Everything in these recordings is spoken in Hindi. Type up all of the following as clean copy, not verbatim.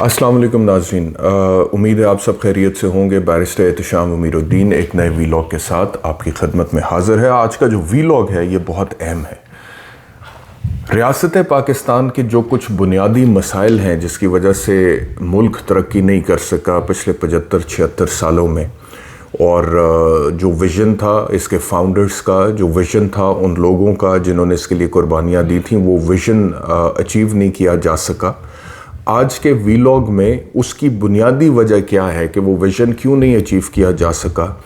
अस्सलाम वालेकुम नाज़रीन, उम्मीद है आप सब खैरियत से होंगे। बैरिस्टर एहतशाम अमीरुद्दीन एक नए वीलॉग के साथ आपकी खिदमत में हाज़िर है। आज का जो वीलॉग है ये बहुत अहम है। रियासत पाकिस्तान के जो कुछ बुनियादी मसाइल हैं जिसकी वजह से मुल्क तरक्की नहीं कर सका पिछले 75-76 सालों में, और जो विज़न था इसके फाउंडर्स का, जो विज़न था उन लोगों का जिन्होंने इसके लिए कुर्बानियाँ दी थी, वो विज़न अचीव नहीं किया जा सका। आज के वीलॉग में उसकी बुनियादी वजह क्या है कि वो विज़न क्यों नहीं अचीव किया जा सका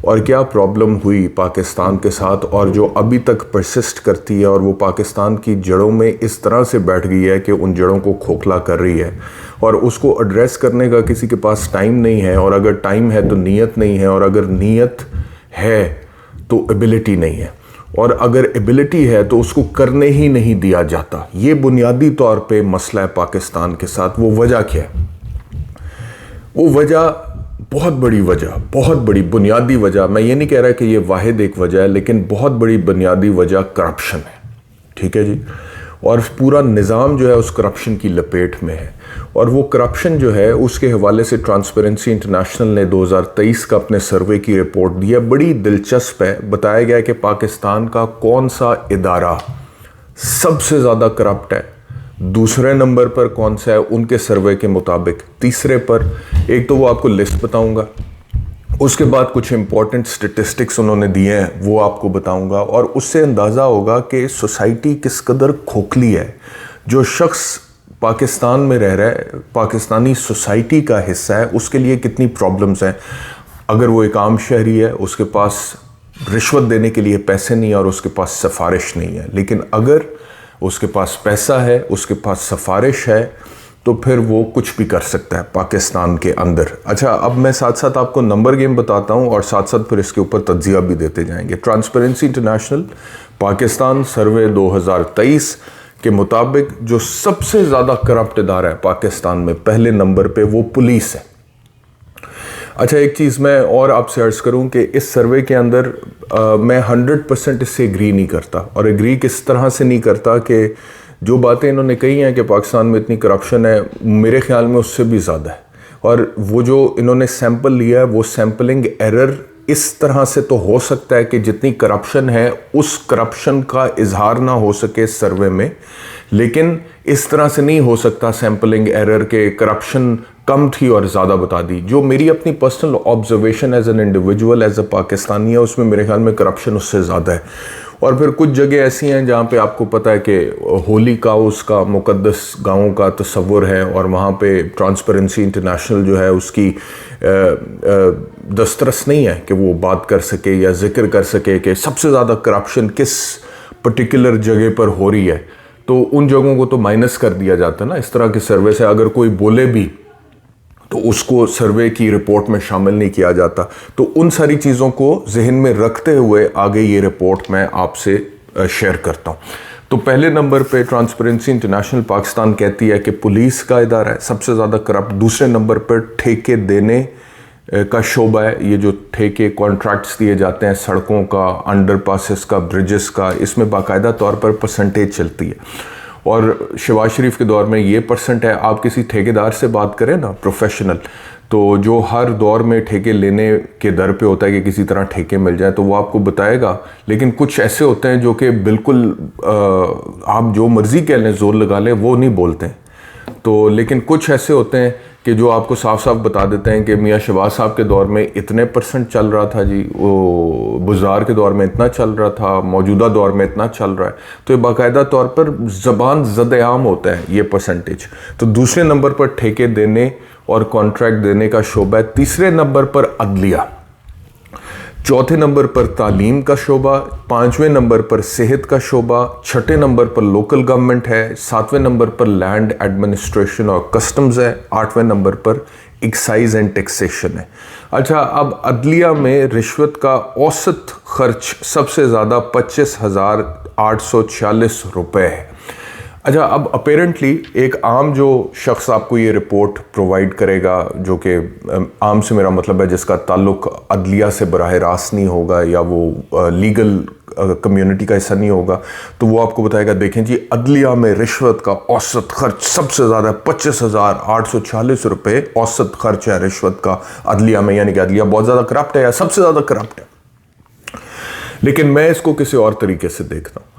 और क्या प्रॉब्लम हुई पाकिस्तान के साथ, और जो अभी तक परसिस्ट करती है और वो पाकिस्तान की जड़ों में इस तरह से बैठ गई है कि उन जड़ों को खोखला कर रही है और उसको एड्रेस करने का किसी के पास टाइम नहीं है, और अगर टाइम है तो नीयत नहीं है, और अगर नीयत है तो एबिलिटी नहीं है, और अगर एबिलिटी है तो उसको करने ही नहीं दिया जाता। ये बुनियादी तौर पे मसला है पाकिस्तान के साथ। वो वजह क्या है? वो वजह बहुत बड़ी वजह, बहुत बड़ी बुनियादी वजह, मैं ये नहीं कह रहा कि ये वाहिद एक वजह है, लेकिन बहुत बड़ी बुनियादी वजह करप्शन है। ठीक है जी। और पूरा निज़ाम जो है उस करप्शन की लपेट में है, और वो करप्शन जो है उसके हवाले से ट्रांसपेरेंसी इंटरनेशनल ने 2023 का अपने सर्वे की रिपोर्ट दी है। बड़ी दिलचस्प है। बताया गया है कि पाकिस्तान का कौन सा इदारा सबसे ज़्यादा करप्ट है, दूसरे नंबर पर कौन सा है उनके सर्वे के मुताबिक, तीसरे पर। एक तो वो आपको लिस्ट बताऊंगा, उसके बाद कुछ इंपॉर्टेंट स्टेटिस्टिक्स उन्होंने दिए हैं वो आपको बताऊंगा, और उससे अंदाज़ा होगा कि सोसाइटी किस कदर खोखली है। जो शख्स पाकिस्तान में रह रहा है, पाकिस्तानी सोसाइटी का हिस्सा है, उसके लिए कितनी प्रॉब्लम्स हैं। अगर वो एक आम शहरी है, उसके पास रिश्वत देने के लिए पैसे नहीं है और उसके पास सिफारिश नहीं है, लेकिन अगर उसके पास पैसा है, उसके पास सिफारिश है, तो फिर वो कुछ भी कर सकता है पाकिस्तान के अंदर। अच्छा, अब मैं साथ साथ आपको नंबर गेम बताता हूँ और साथ साथ फिर इसके ऊपर तज्जिया भी देते जाएंगे। ट्रांसपेरेंसी इंटरनेशनल पाकिस्तान सर्वे 2023 के मुताबिक जो सबसे ज़्यादा करप्ट इदारा है पाकिस्तान में, पहले नंबर पे वो पुलिस है। अच्छा, एक चीज़ मैं और आपसे अर्ज़ करूं कि इस सर्वे के अंदर मैं 100% इससे एग्री नहीं करता, और एग्री किस तरह से नहीं करता कि जो बातें इन्होंने कही हैं कि पाकिस्तान में इतनी करप्शन है, मेरे ख्याल में उससे भी ज़्यादा है। और वो जो इन्होंने सैंपल लिया है वो सैंपलिंग एरर इस तरह से तो हो सकता है कि जितनी करप्शन है उस करप्शन का इजहार ना हो सके इस सर्वे में, लेकिन इस तरह से नहीं हो सकता सैंपलिंग एरर के करप्शन कम थी और ज़्यादा बता दी। जो मेरी अपनी personal observation as an individual, as a Pakistani है, उसमें मेरे ख्याल में करप्शन उससे ज़्यादा है। और फिर कुछ जगह ऐसी हैं जहाँ पे आपको पता है कि होली का उसका मुक़द्दस गाँवों का तस्वुर है, और वहाँ पे ट्रांसपेरेंसी इंटरनेशनल जो है उसकी दस्तरस नहीं है कि वो बात कर सके या जिक्र कर सके कि सबसे ज़्यादा करप्शन किस पर्टिकुलर जगह पर हो रही है। तो उन जगहों को तो माइनस कर दिया जाता है ना इस तरह के सर्वे से। अगर कोई बोले भी तो उसको सर्वे की रिपोर्ट में शामिल नहीं किया जाता। तो उन सारी चीज़ों को जहन में रखते हुए आगे ये रिपोर्ट मैं आपसे शेयर करता हूँ। तो पहले नंबर पे ट्रांसपेरेंसी इंटरनेशनल पाकिस्तान कहती है कि पुलिस का इदारा है सबसे ज़्यादा करप्ट। दूसरे नंबर पर ठेके देने का शोबा है। ये जो ठेके कॉन्ट्रैक्ट्स दिए जाते हैं सड़कों का, अंडरपासेस का, ब्रिजेस का, इसमें बाकायदा तौर पर परसेंटेज चलती है, और शहबाज शरीफ के दौर में ये परसेंट है। आप किसी ठेकेदार से बात करें ना, प्रोफेशनल, तो जो हर दौर में ठेके लेने के दर पे होता है कि किसी तरह ठेके मिल जाए, तो वो आपको बताएगा। लेकिन कुछ ऐसे होते हैं जो कि बिल्कुल आप जो मर्ज़ी कह लें, जोर लगा लें, वो नहीं बोलते हैं। तो लेकिन कुछ ऐसे होते हैं कि जो आपको साफ साफ बता देते हैं कि मियाँ शहबाज साहब के दौर में इतने परसेंट चल रहा था जी, वो बुज़ार के दौर में इतना चल रहा था, मौजूदा दौर में इतना चल रहा है। तो ये बाकायदा तौर पर ज़बान ज़द-ए-आम होता है ये परसेंटेज। तो दूसरे नंबर पर ठेके देने और कॉन्ट्रैक्ट देने का शोबा है। तीसरे नंबर पर अदलिया, चौथे नंबर पर तालीम का शोबा, पाँचवें नंबर पर सेहत का शोबा, छठे नंबर पर लोकल गवर्नमेंट है, सातवें नंबर पर लैंड एडमिनिस्ट्रेशन और कस्टम्स है, आठवें नंबर पर एक्साइज एंड टैक्सेशन है। अच्छा, अब अदलिया में रिश्वत का औसत खर्च सबसे ज़्यादा 25,846 रुपये है। अच्छा, अब अपेरेंटली एक आम जो शख्स आपको ये रिपोर्ट प्रोवाइड करेगा, जो कि आम से मेरा मतलब है जिसका ताल्लुक अदलिया से बराह रास्त नहीं होगा या वो लीगल कम्युनिटी का हिस्सा नहीं होगा, तो वो आपको बताएगा देखें जी अदलिया में रिश्वत का औसत खर्च सबसे ज़्यादा 25,840 रुपये औसत खर्च है रिश्वत का अदलिया में, यानी कि अदलिया बहुत ज़्यादा करप्ट है या सबसे ज़्यादा करप्ट है। लेकिन मैं इसको किसी और तरीके से देखता हूँ।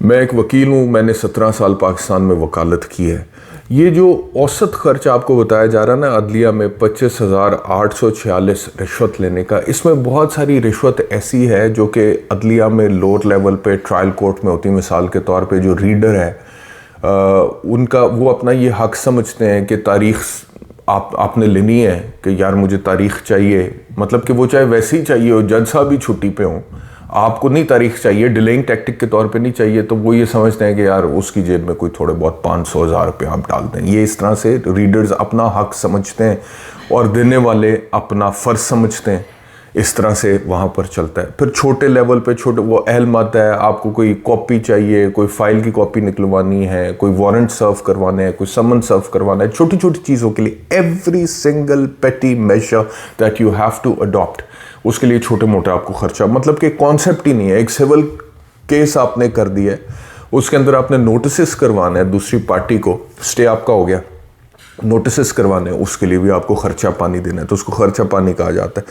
मैं एक वकील हूँ, मैंने 17 साल पाकिस्तान में वकालत की है। ये जो औसत खर्च आपको बताया जा रहा है ना अदलिया में 25,846 रिश्वत लेने का, इसमें बहुत सारी रिश्वत ऐसी है जो कि अदलिया में लोअर लेवल पे ट्रायल कोर्ट में होती है। मिसाल के तौर पे जो रीडर है उनका वो अपना ये हक समझते हैं कि तारीख़ आपने लेनी है कि यार मुझे तारीख़ चाहिए, मतलब कि वो चाहे वैसे ही चाहिए हो, जज साहब भी छुट्टी पे हों, आपको नहीं तारीख चाहिए, डिलेइंग टैक्टिक के तौर पे नहीं चाहिए, तो वो ये समझते हैं कि यार उसकी जेब में कोई थोड़े बहुत 500-1000 रुपये आप डाल दें। ये इस तरह से रीडर्स अपना हक समझते हैं और देने वाले अपना फ़र्ज समझते हैं। इस तरह से वहाँ पर चलता है। फिर छोटे लेवल पे छोटे वो अहल मत है, आपको कोई कॉपी चाहिए, कोई फाइल की कॉपी निकलवानी है, कोई वारंट सर्व करवाना है, कोई समन सर्व करवाना है, छोटी छोटी चीज़ों के लिए every single petty measure that you have to adopt, उसके लिए छोटे मोटे आपको खर्चा, मतलब कि कॉन्सेप्ट ही नहीं है। एक सिविल केस आपने कर दिया है, उसके अंदर आपने नोटिस करवाना है दूसरी पार्टी को, स्टे आपका हो गया, नोटिस करवाने हैं, उसके लिए भी आपको खर्चा पानी देना है, तो उसको खर्चा पानी कहा जाता है।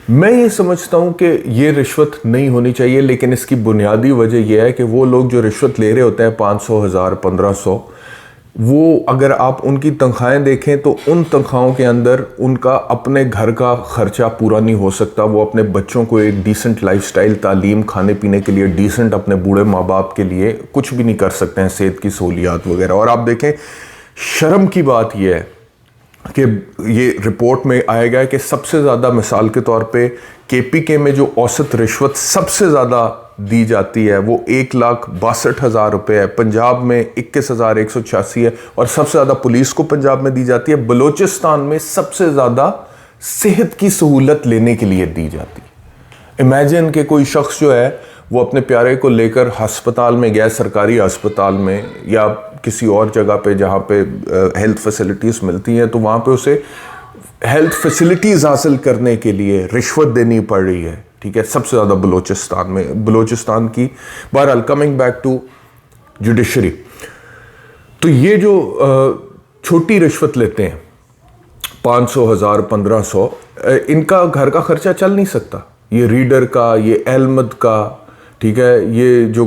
मैं ये समझता हूँ कि ये रिश्वत नहीं होनी चाहिए, लेकिन इसकी बुनियादी वजह यह है कि वो लोग जो रिश्वत ले रहे होते हैं 500, 1000, 1500, वो अगर आप उनकी तनख्वाहें देखें तो उन तनख्वाहों के अंदर उनका अपने घर का खर्चा पूरा नहीं हो सकता। वो अपने बच्चों को एक डिसेंट लाइफस्टाइल, तालीम, खाने पीने के लिए डिसेंट, अपने बूढ़े माँ बाप के लिए कुछ भी नहीं कर सकते हैं, सेहत की सहूलियात वगैरह। और आप देखें, शर्म की बात यह है कि ये रिपोर्ट में आएगा कि सबसे ज़्यादा, मिसाल के तौर पे KPK में जो औसत रिश्वत सबसे ज़्यादा दी जाती है वो 1,62,000 रुपये है, पंजाब में 21,186 है, और सबसे ज़्यादा पुलिस को पंजाब में दी जाती है। बलूचिस्तान में सबसे ज़्यादा सेहत की सहूलत लेने के लिए दी जाती है। इमेजिन कि कोई शख्स जो है वो अपने प्यारे को लेकर अस्पताल में गया, सरकारी अस्पताल में या किसी और जगह पे जहाँ पे हेल्थ फैसिलिटीज़ मिलती हैं, तो वहाँ पे उसे हेल्थ फैसिलिटीज़ हासिल करने के लिए रिश्वत देनी पड़ रही है। ठीक है, सबसे ज़्यादा बलूचिस्तान में, बलूचिस्तान की। बहरहाल, कमिंग बैक टू जुडिशरी, तो ये जो छोटी रिश्वत लेते हैं 500, 1000, 1500, इनका घर का खर्चा चल नहीं सकता। ये रीडर का, ये अहलमद का, ठीक है, ये जो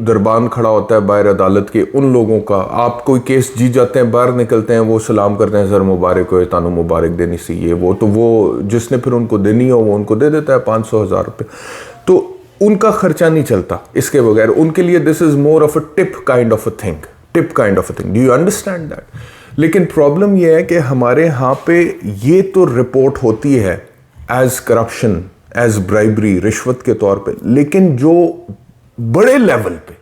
दरबान खड़ा होता है बाहर अदालत के, उन लोगों का, आप कोई केस जीत जाते हैं, बाहर निकलते हैं, वो सलाम करते हैं, सर मुबारक हो, तानू मुबारक देनी सी, ये वो, तो वो जिसने फिर उनको देनी हो वो उनको दे देता है 500, 1000 रुपये, तो उनका खर्चा नहीं चलता इसके बगैर। उनके लिए this is more of a tip kind of a thing, tip kind of a thing. Do you understand that? लेकिन प्रॉब्लम यह है कि हमारे यहाँ पे ये तो रिपोर्ट होती है एज करप्शन, एज ब्राइबरी, रिश्वत के तौर पे, लेकिन जो बड़े लेवल पे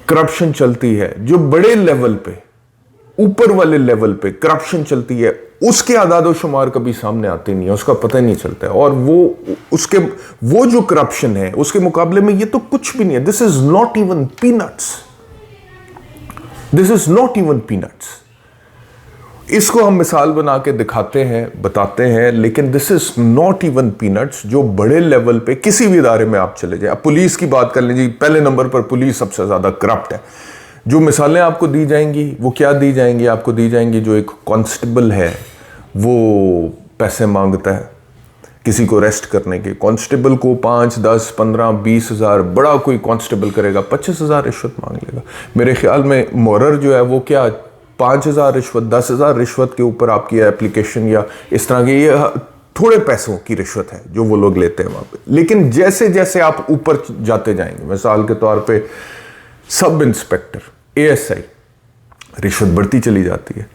करप्शन चलती है, जो बड़े लेवल पे, ऊपर वाले लेवल पे करप्शन चलती है, उसके आदाद शुमार कभी सामने आते नहीं है, उसका पता ही नहीं चलता है। और वो जो करप्शन है उसके मुकाबले में ये तो कुछ भी नहीं है। This is not even peanuts, this is not even peanuts. इसको हम मिसाल बना के दिखाते हैं, बताते हैं, लेकिन this is not even peanuts. जो बड़े लेवल पे किसी भी इदारे में आप चले जाए, आप पुलिस की बात कर लीजिए, पहले नंबर पर पुलिस सबसे ज़्यादा करप्ट है। जो मिसालें आपको दी जाएंगी वो क्या दी जाएंगी? आपको दी जाएंगी जो एक कांस्टेबल है वो पैसे मांगता है किसी को अरेस्ट करने के, कांस्टेबल को 5, 10, 15, 20 हज़ार, बड़ा कोई कांस्टेबल करेगा 25,000 रिश्वत मांग लेगा। मेरे ख्याल में मोरर जो है वो क्या 5,000 रिश्वत, 10,000 रिश्वत के ऊपर आपकी एप्लीकेशन या इस तरह की, ये थोड़े पैसों की रिश्वत है जो वो लोग लेते हैं वहाँ पे। लेकिन जैसे जैसे आप ऊपर जाते जाएंगे, मिसाल के तौर पे सब इंस्पेक्टर, ASI, रिश्वत बढ़ती चली जाती है,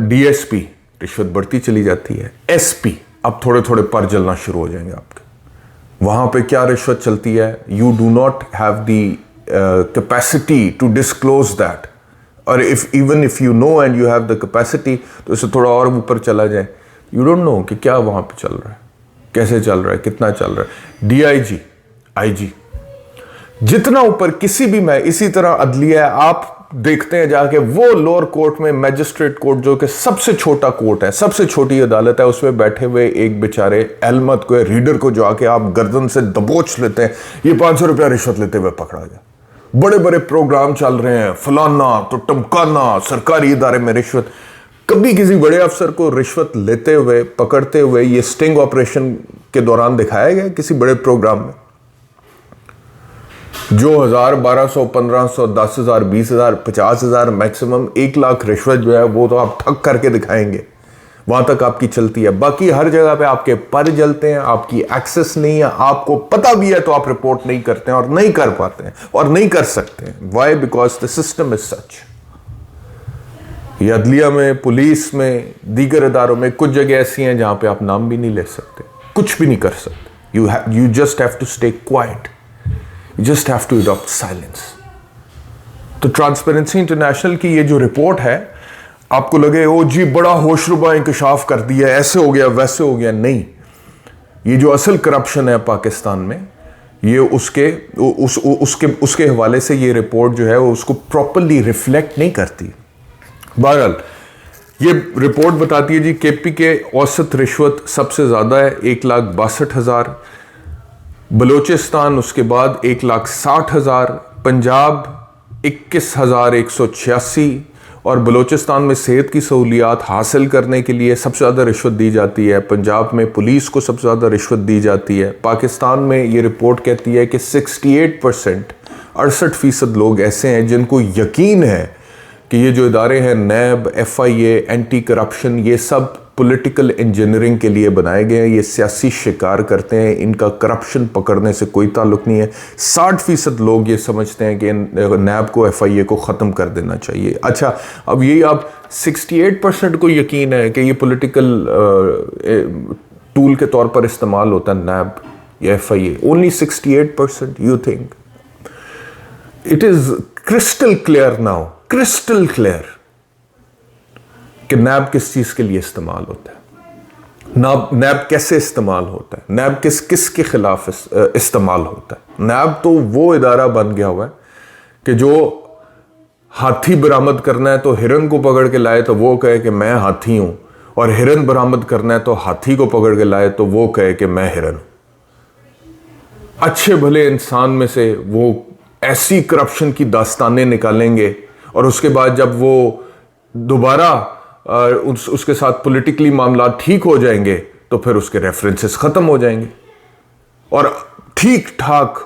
DSP, रिश्वत बढ़ती चली जाती है, SP, अब थोड़े थोड़े पर जलना शुरू हो जाएंगे आपके। वहाँ पे क्या रिश्वत चलती है? You do not have the capacity to disclose that, और even if you know and you have the capacity, तो इससे थोड़ा और ऊपर चला जाए, यू डोंट नो कि क्या वहाँ पे चल रहा है, कैसे चल रहा है, कितना चल रहा है। DIG, IG, जितना ऊपर किसी भी में इसी तरह अदलिया है, आप देखते हैं जाके वो लोअर कोर्ट में मैजिस्ट्रेट कोर्ट जो कि सबसे छोटा कोर्ट है, सबसे छोटी अदालत है, उसमें बैठे हुए एक बेचारे अहमद को रीडर को जो आके आप गर्दन से दबोच लेते हैं, ये 500 रुपया रिश्वत लेते हुए पकड़ा गया। बड़े बड़े प्रोग्राम चल रहे हैं, फलाना तो टमकाना, सरकारी इदारे में रिश्वत। कभी किसी बड़े अफसर को रिश्वत लेते हुए पकड़ते हुए ये स्टिंग ऑपरेशन के दौरान दिखाया गया किसी बड़े प्रोग्राम में? जो 1000, 1200, 1500, 10,000, 20,000, 50,000, मैक्सिमम 1 लाख रिश्वत जो है वो तो आप ठग करके दिखाएंगे, वहां तक आपकी चलती है। बाकी हर जगह पे आपके पर जलते हैं, आपकी एक्सेस नहीं है, आपको पता भी है तो आप रिपोर्ट नहीं करते हैं और नहीं कर पाते हैं और नहीं कर सकते हैं। Why? Because the system is such. ये अदलिया में, पुलिस में, दीगर इदारों में कुछ जगह ऐसी हैं जहां पे आप नाम भी नहीं ले सकते, कुछ भी नहीं कर सकते। You just have to stay quiet, you just have to adopt silence. तो ट्रांसपेरेंसी इंटरनेशनल की ये जो रिपोर्ट है, आपको लगे ओ जी बड़ा होशरुबा इंकशाफ कर दिया, ऐसे हो गया वैसे हो गया, नहीं। ये जो असल करप्शन है पाकिस्तान में, ये उसके हवाले से ये रिपोर्ट जो है वो उसको प्रॉपरली रिफ्लेक्ट नहीं करती। बहरहाल ये रिपोर्ट बताती है जी केपी के औसत रिश्वत सबसे ज़्यादा है 1,62,000, बलूचिस्तान उसके बाद 1,60,000, पंजाब 21,186 और बलूचिस्तान में सेहत की सहूलियात हासिल करने के लिए सबसे ज़्यादा रिश्वत दी जाती है। पंजाब में पुलिस को सबसे ज़्यादा रिश्वत दी जाती है। पाकिस्तान में ये रिपोर्ट कहती है कि 68%, 68% लोग ऐसे हैं जिनको यकीन है कि ये जो इदारे हैं नैब, FIA, एंटी करप्शन, ये सब पॉलिटिकल इंजीनियरिंग के लिए बनाए गए हैं, ये सियासी शिकार करते हैं, इनका करप्शन पकड़ने से कोई ताल्लुक नहीं है। 60% लोग ये समझते हैं कि नैब को, FIA को ख़त्म कर देना चाहिए। अच्छा, अब यही आप 68% को यकीन है कि ये पॉलिटिकल टूल के तौर पर इस्तेमाल होता है नैब या FIA। Only 68% you think? It is crystal clear now, crystal clear कि नैब किस चीज के लिए इस्तेमाल होता है, नैब कैसे इस्तेमाल होता है, नैब किस के खिलाफ इस्तेमाल होता है। नैब तो वो इदारा बन गया हुआ है कि जो हाथी बरामद करना है तो हिरन को पकड़ के लाए तो वो कहे कि मैं हाथी हूं, और हिरन बरामद करना है तो हाथी को पकड़ के लाए तो वो कहे कि मैं हिरन हूं। अच्छे भले इंसान में से वो ऐसी करप्शन की दास्तानें निकालेंगे और उसके बाद जब वो दोबारा उसके साथ पॉलिटिकली मामला ठीक हो जाएंगे तो फिर उसके रेफरेंसेस ख़त्म हो जाएंगे, और ठीक ठाक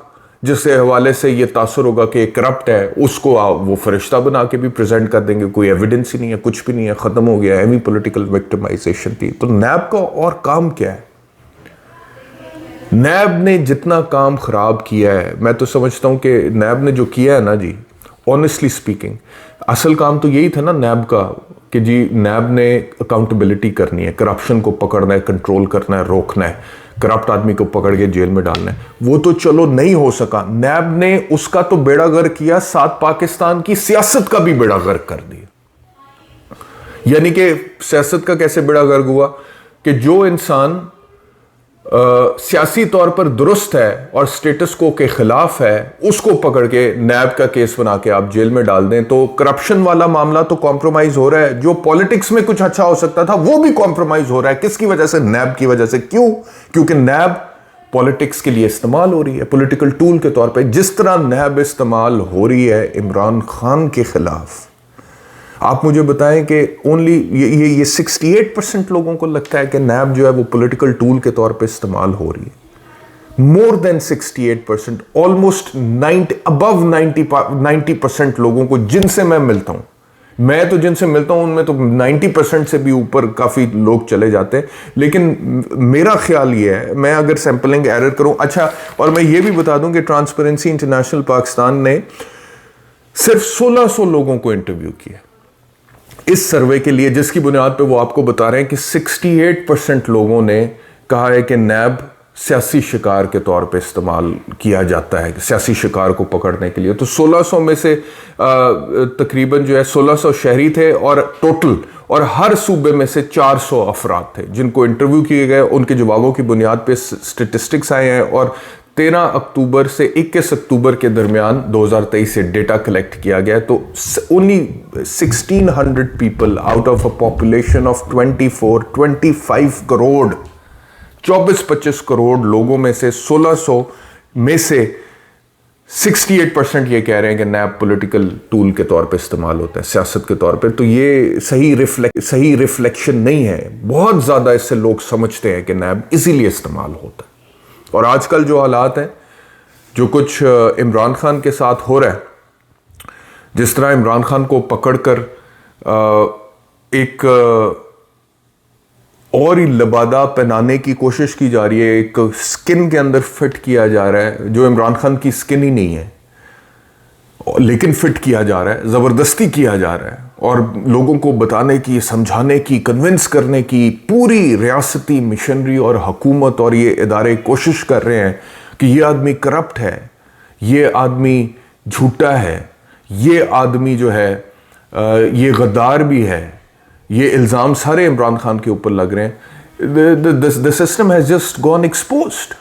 जिसके हवाले से ये तासुर होगा कि करप्ट है उसको वो फरिश्ता बना के भी प्रेजेंट कर देंगे। कोई एविडेंस ही नहीं है, कुछ भी नहीं है, ख़त्म हो गया, एमी पॉलिटिकल विक्टिमाइजेशन थी। तो नैब का और काम क्या है? नैब ने जितना काम ख़राब किया है, मैं तो समझता हूँ कि नैब ने जो किया है ना जी, ऑनेस्टली स्पीकिंग, असल काम तो यही था ना नैब का कि जी नैब ने अकाउंटेबिलिटी करनी है, करप्शन को पकड़ना है, कंट्रोल करना है, रोकना है, करप्ट आदमी को पकड़ के जेल में डालना है। वो तो चलो नहीं हो सका, नैब ने उसका तो बेड़ा गर्क किया, साथ पाकिस्तान की सियासत का भी बेड़ा गर्क कर दिया। यानी कि सियासत का कैसे बेड़ा गर्क हुआ कि जो इंसान सियासी तौर पर दुरुस्त है और स्टेटस को के खिलाफ है, उसको पकड़ के नैब का केस बना के आप जेल में डाल दें, तो करप्शन वाला मामला तो कॉम्प्रोमाइज हो रहा है। जो पॉलिटिक्स में कुछ अच्छा हो सकता था वो भी कॉम्प्रोमाइज हो रहा है। किसकी वजह से? नैब की वजह से। क्यों? क्योंकि नैब पॉलिटिक्स के लिए इस्तेमाल हो रही है, पॉलिटिकल टूल के तौर पर। जिस तरह नैब इस्तेमाल हो रही है इमरान खान के खिलाफ, आप मुझे बताएं कि ओनली ये 68% लोगों को लगता है कि नैब जो है वो पॉलिटिकल टूल के तौर पे इस्तेमाल हो रही है। मोर देन 68%, ऑलमोस्ट 90% लोगों को जिनसे मैं मिलता हूं, मैं तो जिनसे मिलता हूं उनमें तो 90% से भी ऊपर काफ़ी लोग चले जाते हैं। लेकिन मेरा ख्याल ये है, मैं अगर सैम्पलिंग एरर करूं, अच्छा, और मैं ये भी बता दूं कि ट्रांसपेरेंसी इंटरनेशनल पाकिस्तान ने सिर्फ 1600 लोगों को इंटरव्यू किया इस सर्वे के लिए, जिसकी बुनियाद पे वो आपको बता रहे हैं कि 68% लोगों ने कहा है कि नैब सियासी शिकार के तौर पे इस्तेमाल किया जाता है, सियासी शिकार को पकड़ने के लिए। तो 1600 में से तकरीबन जो है 1600 शहरी थे और टोटल, और हर सूबे में से 400 अफराद थे जिनको इंटरव्यू किए गए। उनके जवाबों की बुनियाद पे स्टेटिस्टिक्स आए हैं और 13 अक्टूबर से 21 अक्टूबर के दरमियान 2023 से डेटा कलेक्ट किया गया, तो only 1600 people out of a population of 25 crore, 24-25 crore लोगों में से 1600 में से 68% ये कह रहे हैं कि नैब पॉलिटिकल टूल के तौर पे इस्तेमाल होता है, सियासत के तौर पे। तो ये सही रिफ्लेक्शन नहीं है। बहुत ज़्यादा इससे लोग समझते हैं कि नैब इसीलिए इस्तेमाल होता है। और आजकल जो हालात हैं, जो कुछ इमरान खान के साथ हो रहा है, जिस तरह इमरान खान को पकड़कर एक और ही लबादा पहनाने की कोशिश की जा रही है, एक स्किन के अंदर फिट किया जा रहा है जो इमरान खान की स्किन ही नहीं है, लेकिन फिट किया जा रहा है, ज़बरदस्ती किया जा रहा है। और लोगों को बताने की, समझाने की, कन्विंस करने की पूरी रियासती मिशनरी और हुकूमत और ये इदारे कोशिश कर रहे हैं कि ये आदमी करप्ट है, ये आदमी झूठा है, ये आदमी जो है ये गद्दार भी है। ये इल्ज़ाम सारे इमरान खान के ऊपर लग रहे हैं। The system has just gone exposed.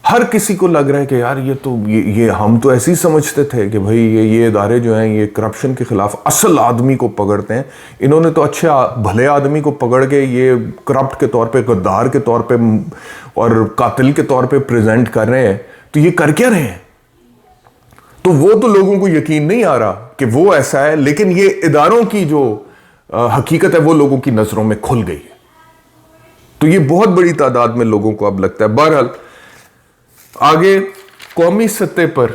हर किसी को लग रहा है कि यार ये हम तो ऐसे ही समझते थे कि भाई ये इदारे जो हैं ये करप्शन के खिलाफ असल आदमी को पकड़ते हैं। इन्होंने तो अच्छे भले आदमी को पकड़ के ये करप्ट के तौर पे, गद्दार के तौर पे और कातिल के तौर पे प्रेजेंट कर रहे हैं। तो ये कर क्या रहे हैं? तो वो तो लोगों को यकीन नहीं आ रहा कि वो ऐसा है, लेकिन ये इदारों की जो हकीकत है वो लोगों की नजरों में खुल गई है। तो ये बहुत बड़ी तादाद में लोगों को अब लगता है। बहरहाल आगे कौमी सतह पर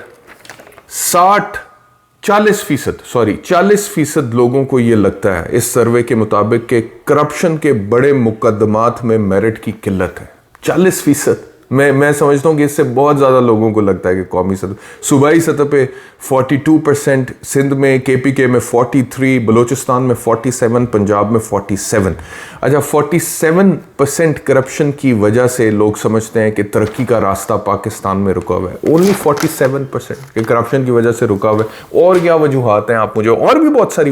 40% लोगों को ये लगता है इस सर्वे के मुताबिक कि करप्शन के बड़े मुकदमात में मेरिट की किल्लत है। 40%। मैं समझता हूं कि इससे बहुत ज़्यादा लोगों को लगता है कि कौमी सतह, सूबाई सतह पे 42%, सिंध में KPK में 43, बलूचिस्तान में 47, पंजाब में 47। अच्छा, 47% करप्शन की वजह से लोग समझते हैं कि तरक्की का रास्ता पाकिस्तान में रुका हुआ है। ओनली 47% कि करप्शन की वजह से रुका हुआ है। और क्या वजूहात हैं? आप मुझे और भी बहुत सारी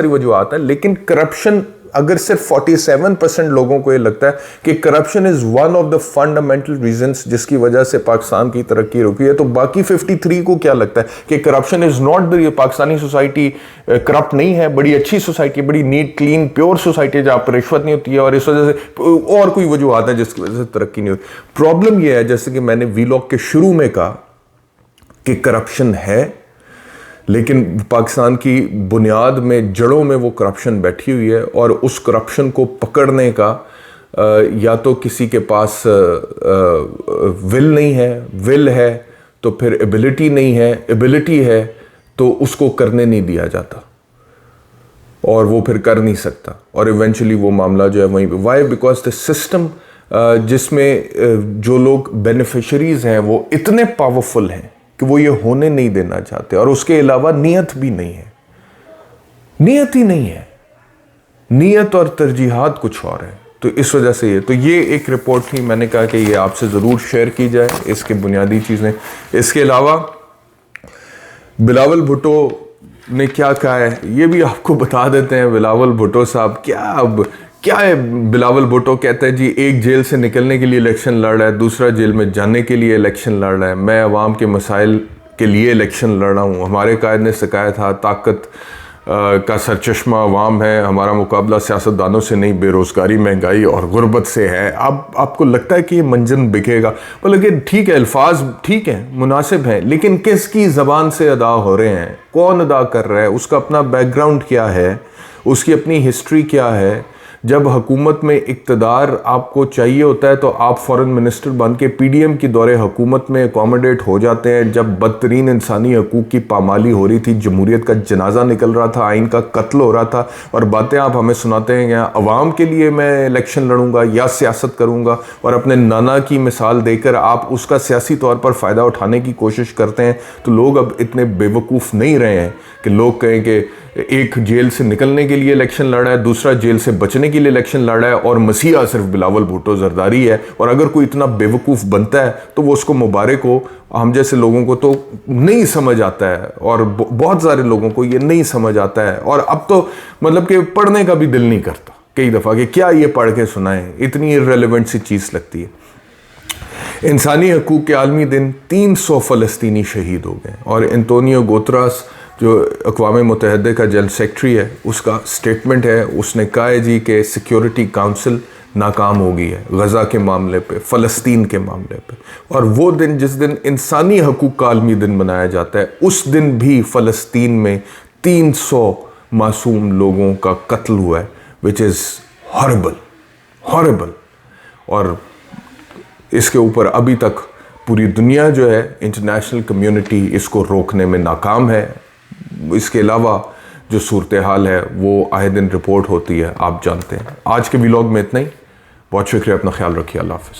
वजूहात हैं, लेकिन करप्शन, अगर सिर्फ 47% लोगों को ये लगता है कि corruption is one of the fundamental reasons जिसकी वजह से पाकिस्तान की तरक्की रुकी है, तो बाकी 53 को क्या लगता है कि corruption is not the, Pakistani society corrupt नहीं है, बड़ी अच्छी सोसाइटी, बड़ी नीट, क्लीन, प्योर सोसाइटी जहाँ पर रिश्वत नहीं होती है, और इस वजह से और कोई वजूहत है जिसकी वजह से तरक्की नहीं होती। प्रॉब्लम यह है, जैसे कि मैंने वीलॉग के शुरू में कहा कि करप्शन है, लेकिन पाकिस्तान की बुनियाद में, जड़ों में वो करप्शन बैठी हुई है, और उस करप्शन को पकड़ने का या तो किसी के पास विल नहीं है, विल है तो फिर एबिलिटी नहीं है, एबिलिटी है तो उसको करने नहीं दिया जाता और वो फिर कर नहीं सकता, और इवेंचुअली वो मामला जो है वहीं पे। वाई? बिकॉज द सिस्टम जिसमें जो लोग बेनिफिशरीज हैं वो इतने पावरफुल हैं कि वो ये होने नहीं देना चाहते, और उसके अलावा नीयत भी नहीं है, नीयत ही नहीं है, नीयत और तरजीहात कुछ और है। तो इस वजह से ये एक रिपोर्ट थी, मैंने कहा कि ये आपसे ज़रूर शेयर की जाए, इसके बुनियादी चीज़ें। इसके अलावा बिलावल भुट्टो ने क्या कहा है ये भी आपको बता देते हैं। बिलावल भुट्टो साहब क्या है? बिलावल भुट्टो कहता है जी, एक जेल से निकलने के लिए इलेक्शन लड़ रहा है, दूसरा जेल में जाने के लिए इलेक्शन लड़ रहा है। मैं अवाम के मसाइल के लिए इलेक्शन लड़ रहा हूँ। हमारे कायद ने सिखाया था ताकत का सरचश्मा अवाम है, हमारा मुकाबला सियासतदानों से नहीं, बेरोज़गारी, महंगाई और गुर्बत से है। अब आपको लगता है कि ये मंजन बिकेगा? मतलब कि ठीक है, अल्फाज ठीक हैं, मुनासिब हैं, लेकिन किसकी ज़बान से अदा हो रहे हैं, कौन अदा कर रहा है, उसका अपना बैकग्राउंड क्या है, उसकी अपनी हिस्ट्री क्या है। जब हुकूमत में इक़्तिदार आपको चाहिए होता है तो आप फॉरेन मिनिस्टर बन के PDM की दौरे हुकूमत में अकोमोडेट हो जाते हैं। जब बदतरीन इंसानी हकूक़ की पामाली हो रही थी, जमहूरियत का जनाजा निकल रहा था, आइन का कत्ल हो रहा था, और बातें आप हमें सुनाते हैं यहाँ अवाम के लिए मैं इलेक्शन लड़ूंगा या सियासत करूंगा, और अपने नाना की मिसाल देकर आप उसका सियासी तौर पर फ़ायदा उठाने की कोशिश करते हैं। तो लोग अब इतने बेवकूफ़ नहीं रहे हैं कि लोग कहें कि एक जेल से निकलने के लिए इलेक्शन लड़ा है, दूसरा जेल से बचने के लिए इलेक्शन लड़ा है, और मसीहा सिर्फ बिलावल भुट्टो जरदारी है। और अगर कोई इतना बेवकूफ़ बनता है तो वो उसको मुबारक हो। हम जैसे लोगों को तो नहीं समझ आता है, और बहुत सारे लोगों को ये नहीं समझ आता है, और अब तो मतलब कि पढ़ने का भी दिल नहीं करता कई दफ़ा कि क्या ये पढ़ के सुनाएं, इतनी इररिलेवेंट सी चीज़ लगती है। इंसानी हकूक़ के आलमी दिन 300 फ़लस्तीनी शहीद हो गए और एंटोनियो गुतेरेस जो अक़वाम मुत्तहिदा का जनरल सेक्रेटरी है उसका स्टेटमेंट है, उसने कहा है जी कि सिक्योरिटी काउंसिल नाकाम हो गई है गज़ा के मामले पे, फ़लस्तीन के मामले पे। और वो दिन जिस दिन इंसानी हकूक़ का आलमी दिन मनाया जाता है उस दिन भी फ़लस्तीन में 300 मासूम लोगों का कत्ल हुआ है, विच इज़ हॉरिबल। और इसके ऊपर अभी तक पूरी दुनिया जो है, इंटरनेशनल कम्युनिटी इसको रोकने में नाकाम है। इसके अलावा जो सूरत हाल है वो आए दिन रिपोर्ट होती है, आप जानते हैं। आज के व्लॉग में इतना ही। बहुत शुक्रिया, अपना ख्याल रखिए, अल्लाह हाफ़िज़।